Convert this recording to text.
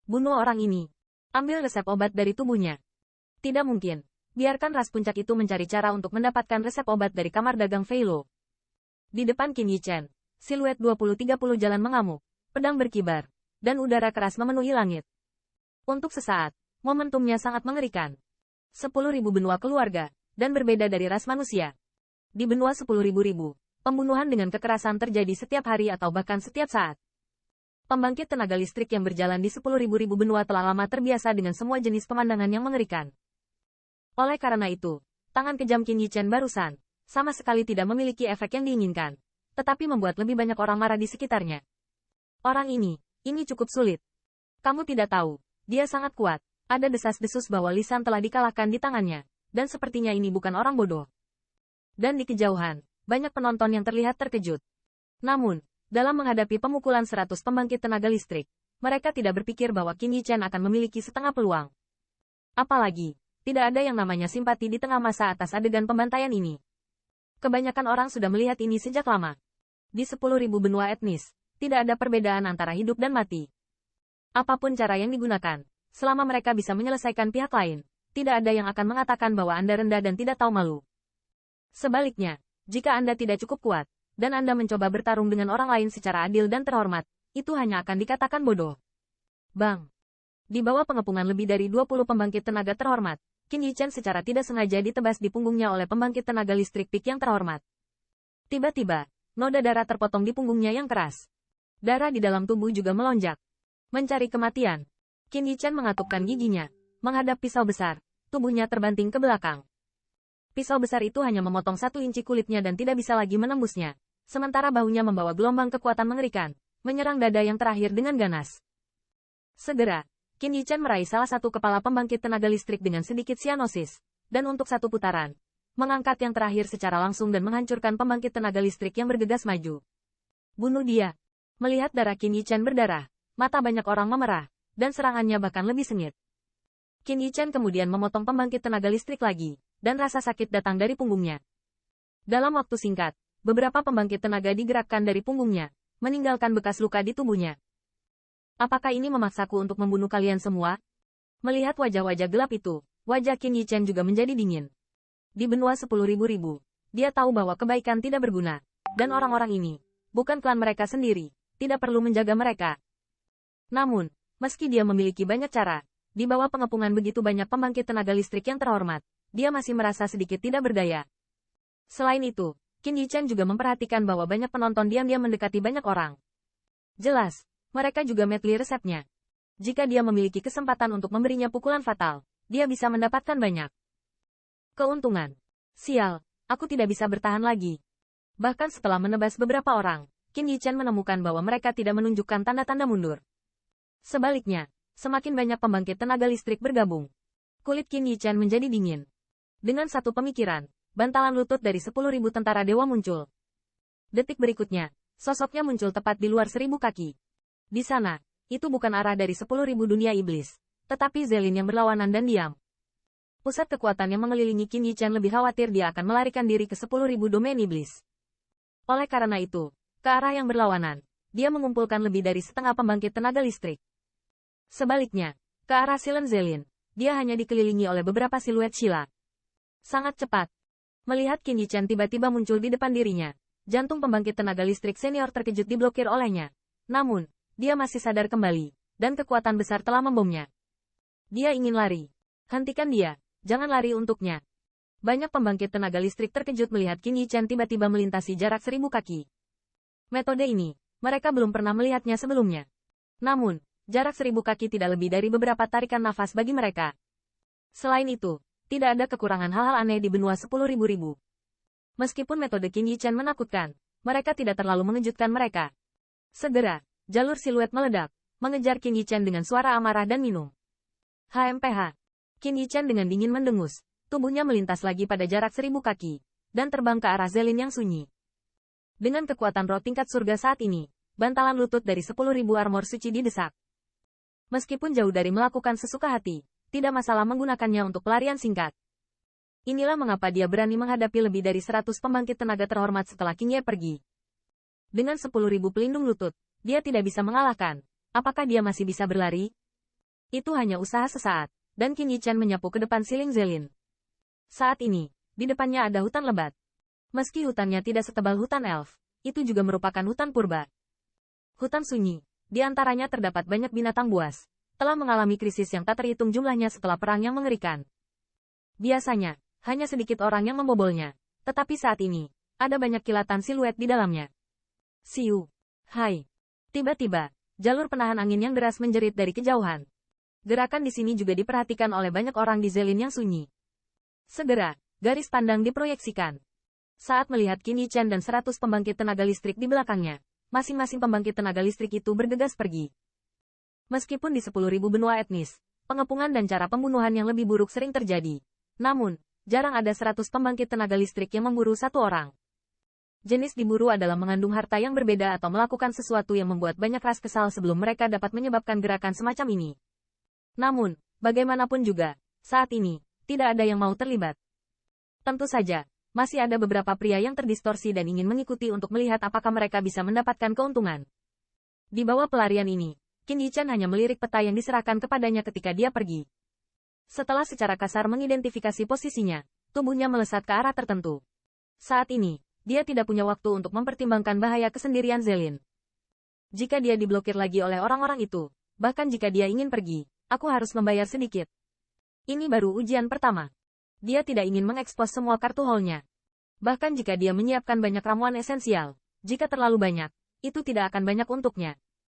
Bunuh orang ini. Ambil resep obat dari tubuhnya. Tidak mungkin. Biarkan ras puncak itu mencari cara untuk mendapatkan resep obat dari kamar dagang Feilo. Di depan Qin Yichen, siluet 20-30 jalan mengamuk, pedang berkibar, dan udara keras memenuhi langit. Untuk sesaat, momentumnya sangat mengerikan. 10.000 benua keluarga, dan berbeda dari ras manusia. Di benua 10.000, pembunuhan dengan kekerasan terjadi setiap hari atau bahkan setiap saat. Pembangkit tenaga listrik yang berjalan di 10.000 benua telah lama terbiasa dengan semua jenis pemandangan yang mengerikan. Oleh karena itu, tangan kejam Qin Yichen barusan, sama sekali tidak memiliki efek yang diinginkan, tetapi membuat lebih banyak orang marah di sekitarnya. Orang ini cukup sulit. Kamu tidak tahu, dia sangat kuat, ada desas-desus bahwa Lisan telah dikalahkan di tangannya, dan sepertinya ini bukan orang bodoh. Dan di kejauhan, banyak penonton yang terlihat terkejut. Namun, dalam menghadapi pemukulan 100 pembangkit tenaga listrik, mereka tidak berpikir bahwa Qin Yichen akan memiliki setengah peluang. Apalagi, tidak ada yang namanya simpati di tengah masa atas adegan pembantaian ini. Kebanyakan orang sudah melihat ini sejak lama. Di 10.000 benua etnis, tidak ada perbedaan antara hidup dan mati. Apapun cara yang digunakan, selama mereka bisa menyelesaikan pihak lain, tidak ada yang akan mengatakan bahwa Anda rendah dan tidak tahu malu. Sebaliknya, jika Anda tidak cukup kuat, dan Anda mencoba bertarung dengan orang lain secara adil dan terhormat, itu hanya akan dikatakan bodoh. Bang! Di bawah pengepungan lebih dari 20 pembangkit tenaga terhormat, Qin Yichen secara tidak sengaja ditebas di punggungnya oleh pembangkit tenaga listrik pik yang terhormat. Tiba-tiba, noda darah terpotong di punggungnya yang keras. Darah di dalam tubuh juga melonjak. Mencari kematian. Qin Yichen mengatupkan giginya, menghadap pisau besar, tubuhnya terbanting ke belakang. Pisau besar itu hanya memotong 1 inci kulitnya dan tidak bisa lagi menembusnya. Sementara bahunya membawa gelombang kekuatan mengerikan, menyerang dada yang terakhir dengan ganas. Segera, Qin Yichen meraih salah satu kepala pembangkit tenaga listrik dengan sedikit sianosis, dan untuk 1 putaran, mengangkat yang terakhir secara langsung dan menghancurkan pembangkit tenaga listrik yang bergegas maju. Bunuh dia. Melihat darah Qin Yichen berdarah, mata banyak orang memerah, dan serangannya bahkan lebih sengit. Qin Yichen kemudian memotong pembangkit tenaga listrik lagi, dan rasa sakit datang dari punggungnya. Dalam waktu singkat, beberapa pembangkit tenaga digerakkan dari punggungnya, meninggalkan bekas luka di tubuhnya. Apakah ini memaksaku untuk membunuh kalian semua? Melihat wajah-wajah gelap itu, wajah Qin Yichen juga menjadi dingin. Di benua 10.000, dia tahu bahwa kebaikan tidak berguna, dan orang-orang ini, bukan klan mereka sendiri, tidak perlu menjaga mereka. Namun, meski dia memiliki banyak cara, di bawah pengepungan begitu banyak pembangkit tenaga listrik yang terhormat, dia masih merasa sedikit tidak berdaya. Selain itu, Qin Yichen juga memperhatikan bahwa banyak penonton diam-diam mendekati banyak orang. Jelas, mereka juga metli resepnya. Jika dia memiliki kesempatan untuk memberinya pukulan fatal, dia bisa mendapatkan banyak keuntungan. Sial, aku tidak bisa bertahan lagi. Bahkan setelah menebas beberapa orang, Qin Yichen menemukan bahwa mereka tidak menunjukkan tanda-tanda mundur. Sebaliknya, semakin banyak pembangkit tenaga listrik bergabung. Kulit Qin Yichen menjadi dingin. Dengan satu pemikiran, bantalan lutut dari 10.000 tentara dewa muncul. Detik berikutnya, sosoknya muncul tepat di luar 1.000 kaki. Di sana, itu bukan arah dari 10.000 dunia iblis, tetapi Zelin yang berlawanan dan diam. Pusat kekuatan yang mengelilingi Qin Yichen lebih khawatir dia akan melarikan diri ke 10.000 domain iblis. Oleh karena itu, ke arah yang berlawanan, dia mengumpulkan lebih dari setengah pembangkit tenaga listrik. Sebaliknya, ke arah Silen Zelin, dia hanya dikelilingi oleh beberapa siluet Sheila. Sangat cepat. Melihat Qin Yichen tiba-tiba muncul di depan dirinya, jantung pembangkit tenaga listrik senior terkejut diblokir olehnya. Namun, dia masih sadar kembali, dan kekuatan besar telah membomnya. Dia ingin lari. Hentikan dia, jangan lari untuknya. Banyak pembangkit tenaga listrik terkejut melihat Qin Yichen tiba-tiba melintasi jarak 1.000 kaki. Metode ini, mereka belum pernah melihatnya sebelumnya. Namun, jarak 1.000 kaki tidak lebih dari beberapa tarikan nafas bagi mereka. Selain itu, tidak ada kekurangan hal-hal aneh di benua 10.000. Meskipun metode Qin Yichen menakutkan, mereka tidak terlalu mengejutkan mereka. Segera, jalur siluet meledak, mengejar Qin Yichen dengan suara amarah dan minum. HMPH. Qin Yichen dengan dingin mendengus, tubuhnya melintas lagi pada jarak 1.000 kaki, dan terbang ke arah Zelin yang sunyi. Dengan kekuatan roh tingkat surga saat ini, bantalan lutut dari 10.000 armor suci didesak. Meskipun jauh dari melakukan sesuka hati, tidak masalah menggunakannya untuk pelarian singkat. Inilah mengapa dia berani menghadapi lebih dari 100 pembangkit tenaga terhormat setelah Qin Ye pergi. Dengan 10.000 pelindung lutut, dia tidak bisa mengalahkan. Apakah dia masih bisa berlari? Itu hanya usaha sesaat, dan Qin Yichen menyapu ke depan siling Zelin. Saat ini, di depannya ada hutan lebat. Meski hutannya tidak setebal hutan elf, itu juga merupakan hutan purba. Hutan sunyi, di antaranya terdapat banyak binatang buas, telah mengalami krisis yang tak terhitung jumlahnya setelah perang yang mengerikan. Biasanya, hanya sedikit orang yang membobolnya, tetapi saat ini, ada banyak kilatan siluet di dalamnya. Siu. Hai. Tiba-tiba, jalur penahan angin yang deras menjerit dari kejauhan. Gerakan di sini juga diperhatikan oleh banyak orang di Zelin yang sunyi. Segera, garis pandang diproyeksikan. Saat melihat Qin Yichen dan 100 pembangkit tenaga listrik di belakangnya, masing-masing pembangkit tenaga listrik itu bergegas pergi. Meskipun di 10.000 benua etnis, pengepungan dan cara pembunuhan yang lebih buruk sering terjadi. Namun, jarang ada 100 pembangkit tenaga listrik yang memburu satu orang. Jenis diburu adalah mengandung harta yang berbeda atau melakukan sesuatu yang membuat banyak ras kesal sebelum mereka dapat menyebabkan gerakan semacam ini. Namun, bagaimanapun juga, saat ini, tidak ada yang mau terlibat. Tentu saja, masih ada beberapa pria yang terdistorsi dan ingin mengikuti untuk melihat apakah mereka bisa mendapatkan keuntungan. Di bawah pelarian ini, Qin Yichen hanya melirik peta yang diserahkan kepadanya ketika dia pergi. Setelah secara kasar mengidentifikasi posisinya, tubuhnya melesat ke arah tertentu. Saat ini, dia tidak punya waktu untuk mempertimbangkan bahaya kesendirian Zelin. Jika dia diblokir lagi oleh orang-orang itu, bahkan jika dia ingin pergi, aku harus membayar sedikit. Ini baru ujian pertama. Dia tidak ingin mengekspos semua kartu haulnya. Bahkan jika dia menyiapkan banyak ramuan esensial, jika terlalu banyak, itu tidak akan banyak untuknya.